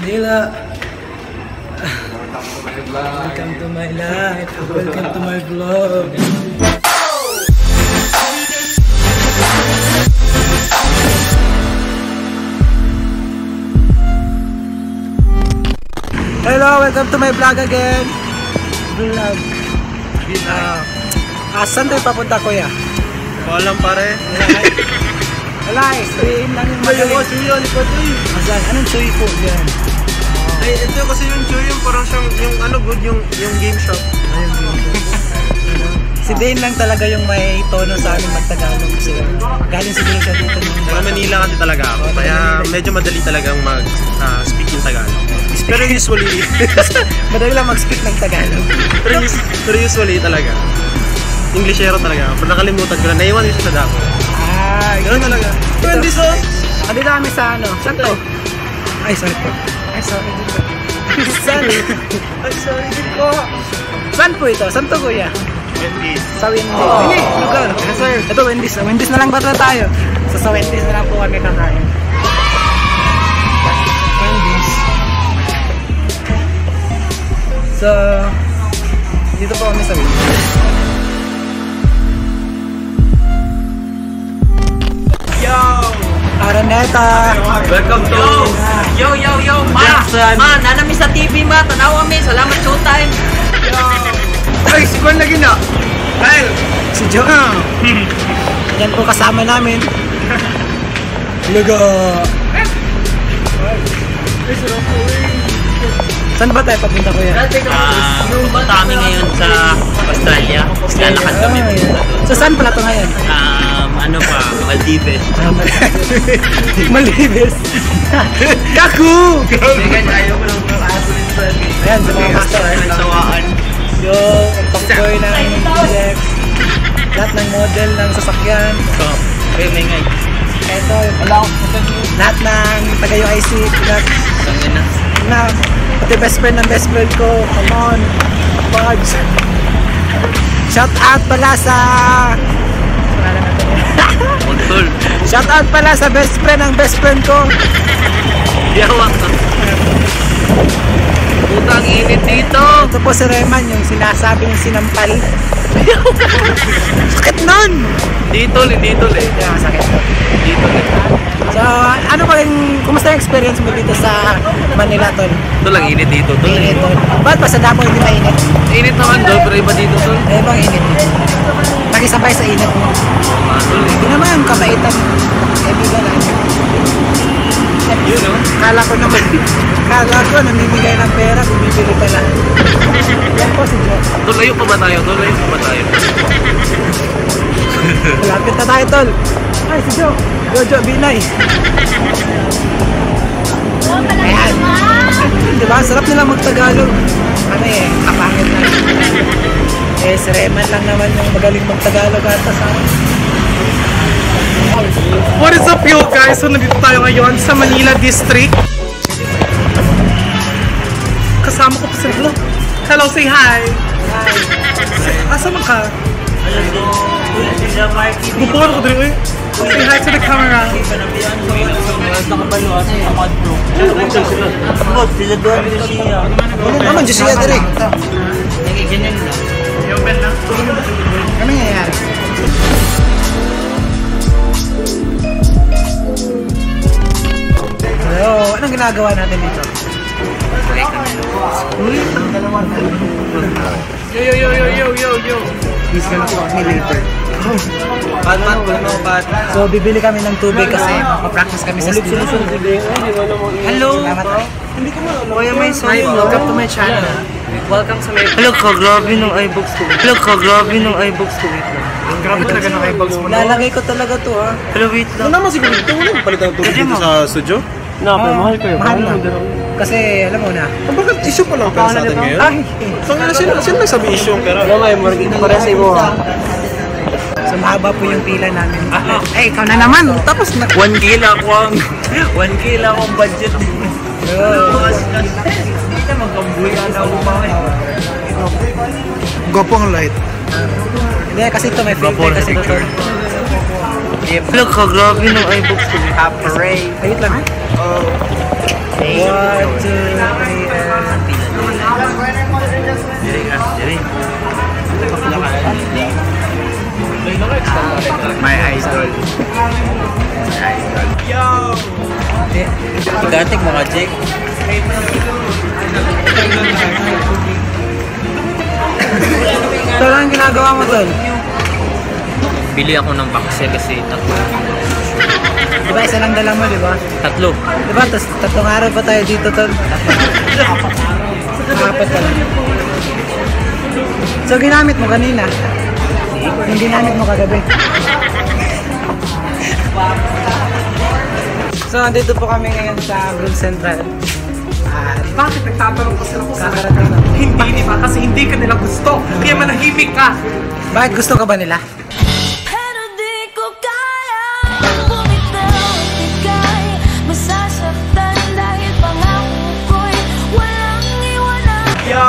Manila. Welcome to my life. Welcome to my vlog. Hello, welcome to my vlog again. Vlog. Saan tayo papunta, kuya? Alam pare. Wala eh, sabihin lang yung magaling. Suyo, likod to eh. Asan? Anong suyo po dyan? Ay, ito kasi yung suyo, parang siyang, yung ano good, yung game shop. Ayun, si Dane lang talaga yung may tono sa amin mag-Tagalog kasi galing siguro siya dito ng Sa Manila kasi talaga ako, kaya medyo madali talagang mag-speak yung Tagalog. Pero usually, madali lang mag-speak ng Tagalog. pero usually talaga, Englishero talaga ako. Pero nakalimutan ko na, naiwan yung sa dako. Ganoon talaga. Hindi so. Ano dami sa ano? Saan to? Ay, sorry po. Ay, sorry din po. Saan? Ay, sorry din po. Saan po ito? Saan to, kuya? Wendy's. Sa Wendy's. Hindi, lugar. Ito, Wendy's. Wendy's na lang ba tayo? Sa Wendy's na lang po kami kakain. Wendy's. So, dito po kami sa Wendy's. Araneta! Welcome to Yo, ma, nanami sa TV ma, tanawa mi, salamat showtime. Ay, si Juan lagi na. Kyle! Si Joe. Yan po kasama namin. Lugo. Saan ba tayo papunta, kuya? Pupunta kami ngayon sa Australia. Lalakad kami. So saan pala ito ngayon? Ano pa, Maldives. Maldives. Kaku! Ayaw ko lang ng aso din sa Ayan, sa mga master. sawaan. Yung pangboy ng project. Lahat ng model ng sasakyan. So, kayo may ngay. Ito, lahat ng taga-UIC. Pati best friend ng best friend ko. Come on. Bugs. Shout out pala sa... Montol. Shout out pala sa best friend ng best friend ko. Yawak. Putang init dito. Ito po si Reman, yung sinasabi ng sinampal. Sakit nun! Dito le. Yeah, sakit nun. Dito le. So, ano ba yung, kumusta yung experience mo dito sa Manila, Tol? Ito lang init dito. Init, Tol. Ba't pa sa damo hindi mainit? Init naman doon, pero iba dito tol. Eh, bang init? Nakisabay sa init mo. Hindi naman, kabaitan. Kaibigan natin. Yun no? Kala ko namimigay ng pera, bumibili pala. Yan po si Joe. Tol, layo pa ba tayo? Malapit na tayo, Tol. Ay, si Joe. Jojo Binay. Ayan. Diba? Sarap nilang mag-Tagalog. Ano eh, kapangit na. Eh, si Reman lang naman yung magaling mag-Tagalog ata sa akin. What is up yo guys? So nandito tayo ngayon sa Manila District. Kasama ko pa sila. Hello, say hi. Asa man ka? Bupuan ko dito eh. Say hi to the camera. Ano naman, Josia direct. Ano nangyayari? Hello, anong ginagawa natin dito? Yo. He's gonna call me later. Pat. So, bibili kami ng tubig kasi pa-practice kami sa studio. Hello. Kuya May Soy, welcome to my channel. Welcome sa may... Hello ka, grabe ng iBox ko. Wait lang. Grabe talaga ng iBox mo. Lalagay ko talaga to ha. Hello, wait lang. Ano naman siguro ito? Walang palitan tubig dito sa studio? Mahal na. Kasi alam mo na. Bakit issue pa lang pera sa atin ngayon? Ay, Sino nagsabi issue ang pera? so mahaba po yung pila namin. Eh, ikaw na naman. Tapos na. 1K lang akong budget. Hindi na magkambuya na umay. Gopong light. Hindi kasi ito may filter kasi ito. Hello ka, grabe ng iBox ko. Ayun lang. 1, 2, 3, My idol. Yo! Igatik mga Jake. Ito lang ang ginagawa mo, Tol. Bili ako ng bakse kasi tatlo. Diba isa lang dala mo, diba? Tatlo. Diba, tapos 3 araw pa tayo dito, Tol. 4 pa lang. So, ginamit mo kanina? Yung ginamit mo kagabi? So, andito po kami ngayon sa Broome Central. At Bakit nagtatanong kasi ako sa kakarating na. hindi ba? Kasi hindi ka nila gusto. Kaya manahimik ka. Bakit gusto ka ba nila? Pero di ko kaya bumitaw at ika'y masasaktan dahil pangako ko'y walang iwanan. Yo!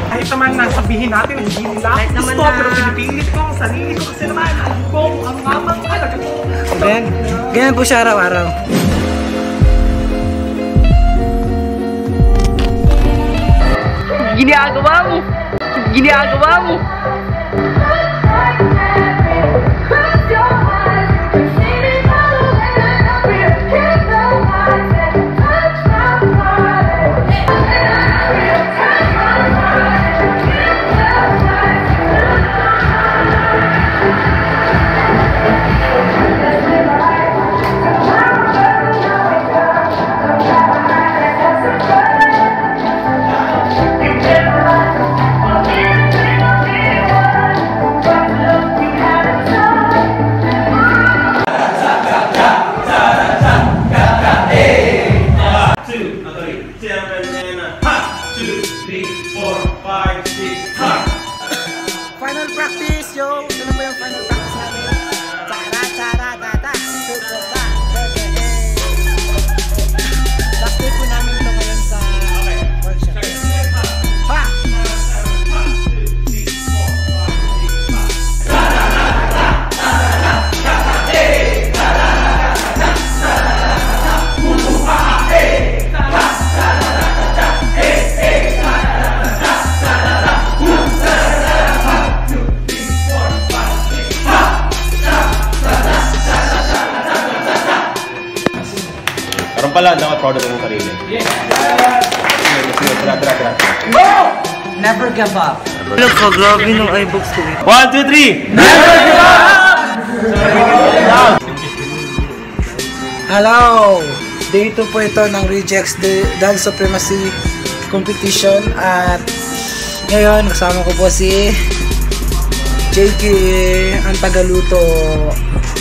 Kahit naman na sabihin natin na hindi nila Kahit naman gusto, na- pero pinipilit ko ang sarili ko kasi naman kung ang mamang talaga ko. Ganyan po siya araw-araw. Ginagawa mo! Ginagawa mo! Final practice, yo! Ito na po yung final practice namin. Tara-tara-tata! Tututa! Last day po namin ito ngayon sa workshop. Ha! Karoon pala, dapat proud of yung sarili. Yes! Tara. Never give up. Look, grabe nung iBooks ko. 1, 2, 3! Hello! Day 2 po ito ng Rejects Dance Supremacy Competition at ngayon kasama ko po si JK, ang tagaluto,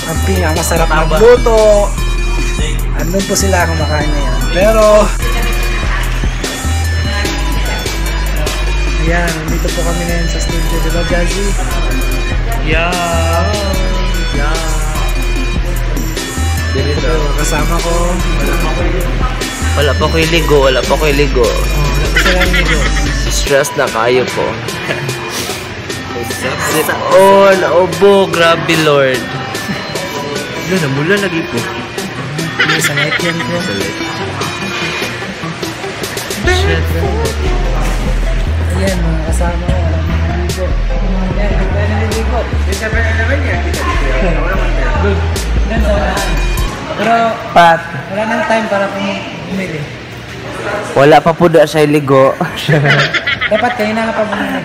ang pinakamasarap magluto. Andun po sila kumakain ngayon. Pero ayan, dito po kami ngayon sa studio, diba Jazzy? Yeah. Dito kasama ko. Wala pa ko'y ligo. Wala pa sila nito. Stress na kayo po. Oh, naubo. Grabe, Lord. Namula lagi po. Sa light yan ko. Ayan, mga kasama ko. Walang naliligo. Ayan, hindi naliligo. Yung sabi na naman niya, kita dito. Doon sa unahan. Pero, wala nang time para pumili. Wala pa po doon siya ligo. Dapat kayo na nga pa bumili.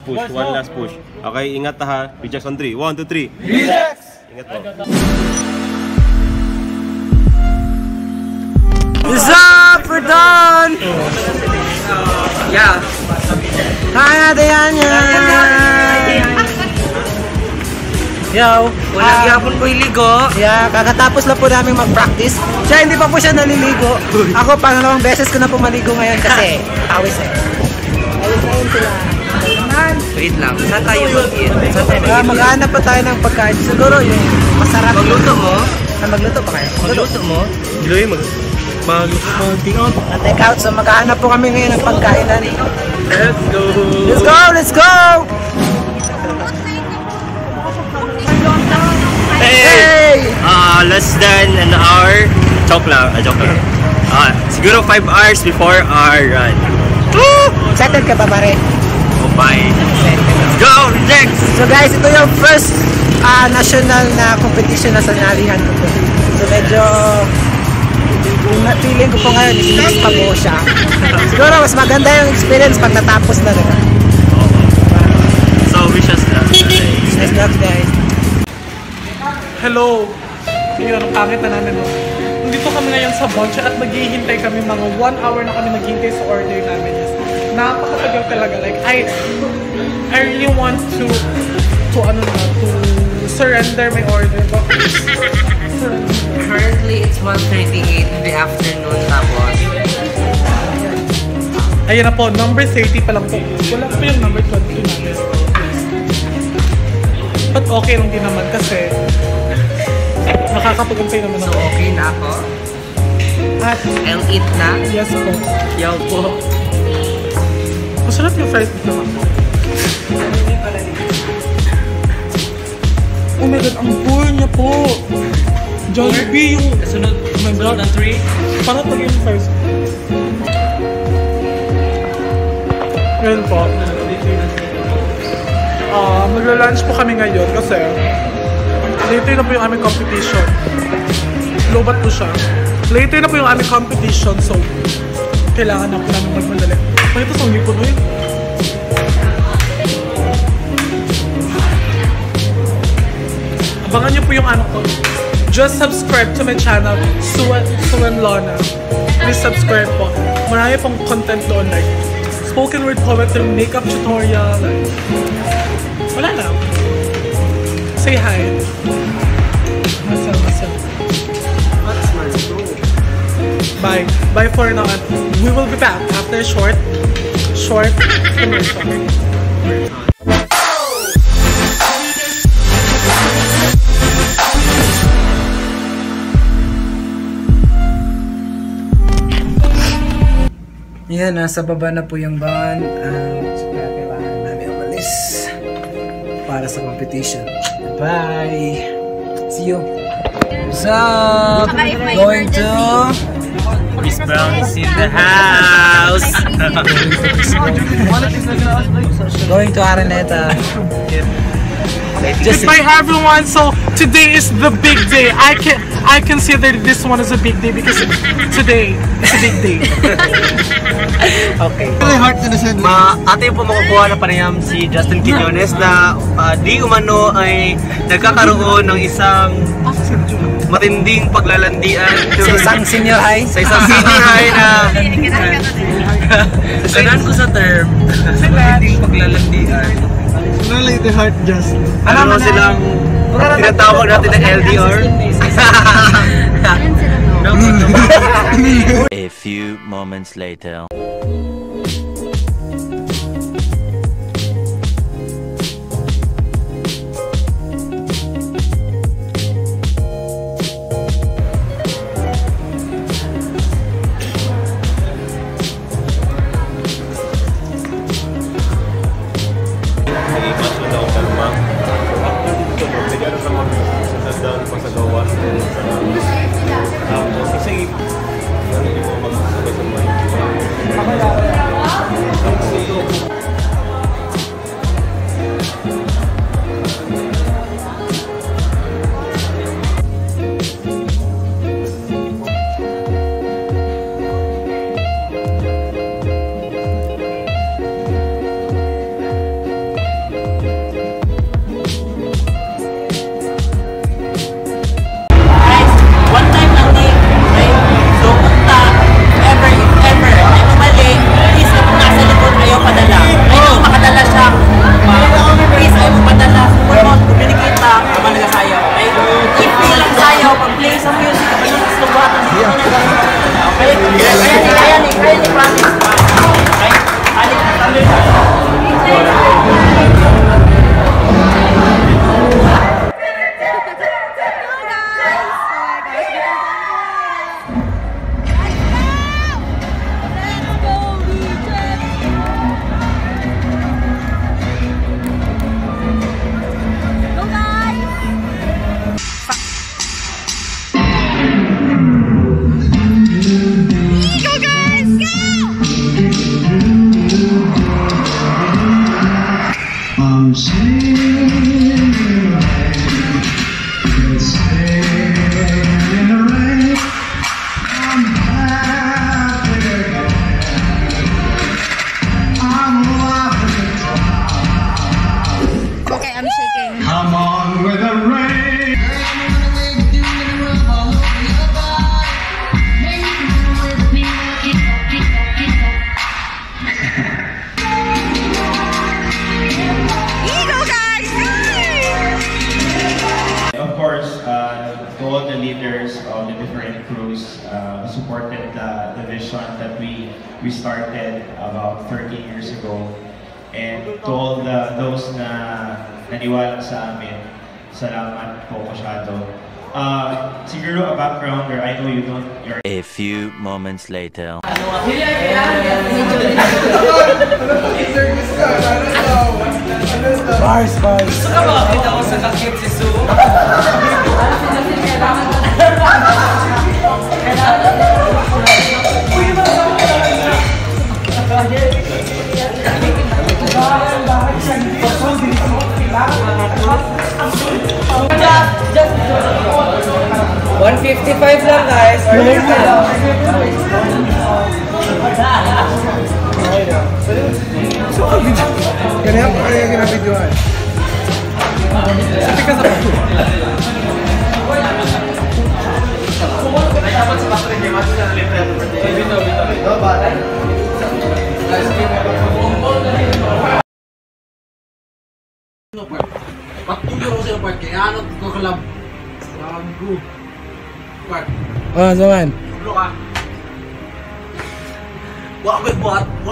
Push, one last push. Okay, ingat ha. Rejects on 3. 1, 2, 3. Rejects! Ingat po. What's up? We're done! Yeah. Hi, Adriana! Yo! Walang yapon ko iligo. Yeah, kakatapos lang po namin mag-practice. Siya, hindi pa po siya naliligo. Ako, pangalawang beses ko na po maligo ngayon kasi awis eh. Awis na yun sila. Wait lang. Saan tayo mag-eat? Saan tayo mag-eat? Maghanap pa tayo ng pagkain. Siguro yung masarap. Magluto mo? Magluto pa kayo? Magluto mo? Giloy, mag-take out. Take out. So maghanap po kami ngayon ng pagkain na rin. Let's go! Let's go! Let's go! Hey! less than an hour. Joke lang. Siguro 5 hours before our run. Woo! Excited ka ba, pare? Oh, bye. Go, Rejects! So guys, ito yung first national na competition na sanalihan ko po. So medyo feeling ko po ngayon is pa po siya. Siguro mas maganda yung experience pag natapos na rin. So, wish us luck. Nice luck guys. Hello! Yun, ang pangit na namin. No? Nandito kami ngayon sa Boncha at maghihintay kami. Mga 1 hour na kami naghihintay sa order namin. Yes. Napakatagal talaga. Like, I really want to surrender my order. But, Currently, it's 1:38 in the afternoon, tapos. Ayan na po, number 30 pa lang po. Wala pa yung number 22 namin. But okay lang din naman kasi makakapag-umpay naman So, ako. okay na ako. At I'll eat na. yes po. Yaw po. Masarap yung fries dito naman. Oh my god, ang poor niya po. Jollibee yung... Kasunod, Oh my god. ng 3. Paano pag yung fries? Ngayon po. Magla-lunch po kami ngayon kasi later na po yung aming competition. Lobat po siya. Later na po yung aming competition, so kailangan na po namin magmadali. Ito sa hindi po doon. Abangan niyo po yung ano ko. Just subscribe to my channel, Suan Lona. Please subscribe po. Marami pong content doon, like spoken word poetry, makeup tutorial, like wala na. Say hi. Masal. Bye. Bye for now. We will be back after a short commercial. Yan, nasa baba na po yung van. So kailangan namin umalis para sa competition. Bye! See you! What's up? Going to... Chris Brown is in the house! Going to Araneta. Goodbye everyone, so today is the big day. I consider this one as a big day because today is a big day. Okay. Ate po makukuha na panayam si Justin Quiñones na di umano ay nagkakaroon ng isang matinding paglalandian Sa isang senior high. sa isang senior high na sasanan ko sa term matinding paglalandian. Ano silang tinatawag natin na LDR? A few moments later. all the leaders of the different crews who supported the vision that we started about 13 years ago. And to all those na naniwala sa amin, salamat po masyado. Siguro a backgrounder, I know you're A few moments later. Bars. Kita ko sa kakit si Su. $155 lang guys. Ganyan pa kaya ginabidyoan. Sabi ka sa pagko. Patuloy ko sa part kaya ano ko kalab. Gago. Part. Zaman. Ulo ka. Wa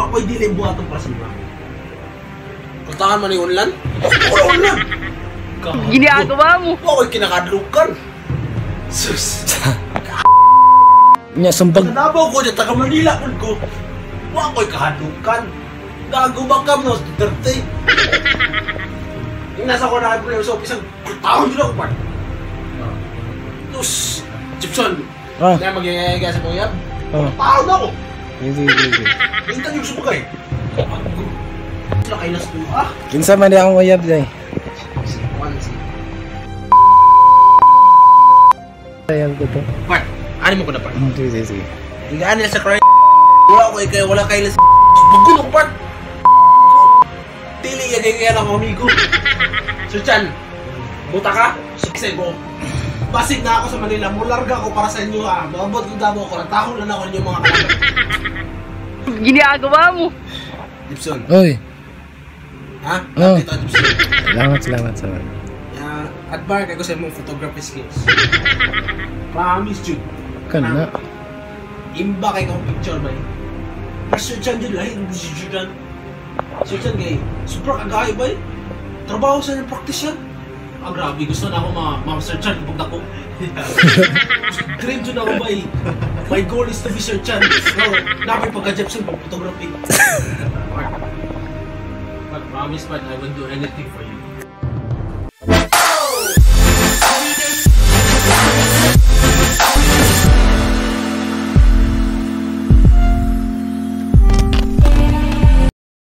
ko'y dili buhat ang prasiba. Kuntahan man yung unlan? Wala unlan! Ginagawa mo. Wa ko'y kinakadlukan. Sus! Nya sumbag. Nanabaw ko dyan, taga Manila ko. Wa ko'y kahadlukan. Gago ba ka mo, Duterte? Yung nasa ko na kayo sa opisang taon yun ako, part. Tus! Gibson! Kaya mag-iagaya sa pangayab? Taon ako! Sige. Hintan yung sumagay. Sila kayo nas ko, ah? Kinsa man di akong uyab day. Ayam ko to. Part, ano mo ko na part? Sige. Higaan nila sa crime. Wala kayo nila sa magulong part. Dili kaya lang amigo. So Chan, buta ka? Suksay ko. Basig na ako sa Manila, mularga ko para sa inyo ha. Maabot ko damo ko, nagtahol na ako ninyo mga kalaban. Ginagawa mo. Gibson. Oy. Ha? Oh. Ito, Gibson. Salamat. Admire kayo sa mong photography skills. Promise, Jude. Kana. Imba kayo kong picture ba yun? Pero Sir Chan yun, lahi ng si Judan. Sir Chan kayo, super kagaya ba yun? Trabaho sa yung practice yan. Grabe, gusto na ako ma-Sir Chan kapag ako. Dream dyan ako ba eh. My goal is to be Sir Chan. So, napay pagka-Jepson pag-photography. But promise man, I will do anything for you.